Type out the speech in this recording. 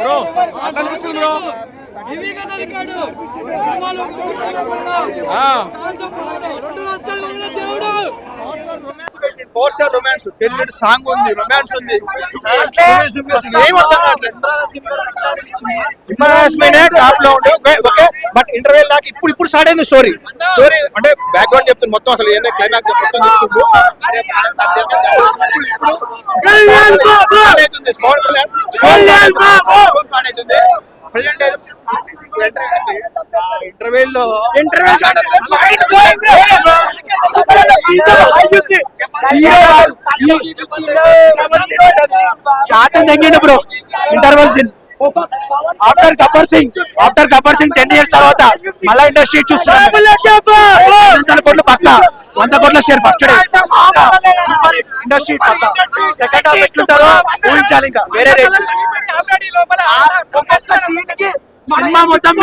Bro అనిపిస్తుంది bro. Romance పెళ్లి song ఉంది, రొమాన్స్ ఉంది, టాప్ లో ఉంది. ఓకే, బట్ ఇంటర్వెల్ దాకా ఇప్పుడు స్టార్ట్ అయింది స్టోరీ అంటే బ్యాక్గ్రౌండ్ చెప్తుంది మొత్తం, అసలు ఏంటంటే క్లైమాక్స్ అవుతుంది ప్రెసెంట్ ఇంటర్వెల్ లో bro interval scene after Gabbar Singh 10 years తర్వాత మళ్ళా ఇండస్ట్రీ చూస్తున్నాం. 100 కోట్లు పక్క, 100 కోట్ల షేర్ ఫస్ట్ డే ఇండస్ట్రీ పక్క. సెకండ్ హాఫ్ ఎట్లుంటారో ఊహించాలి, ఇంకా వేరే రేంజ్. సినిమా మొత్తం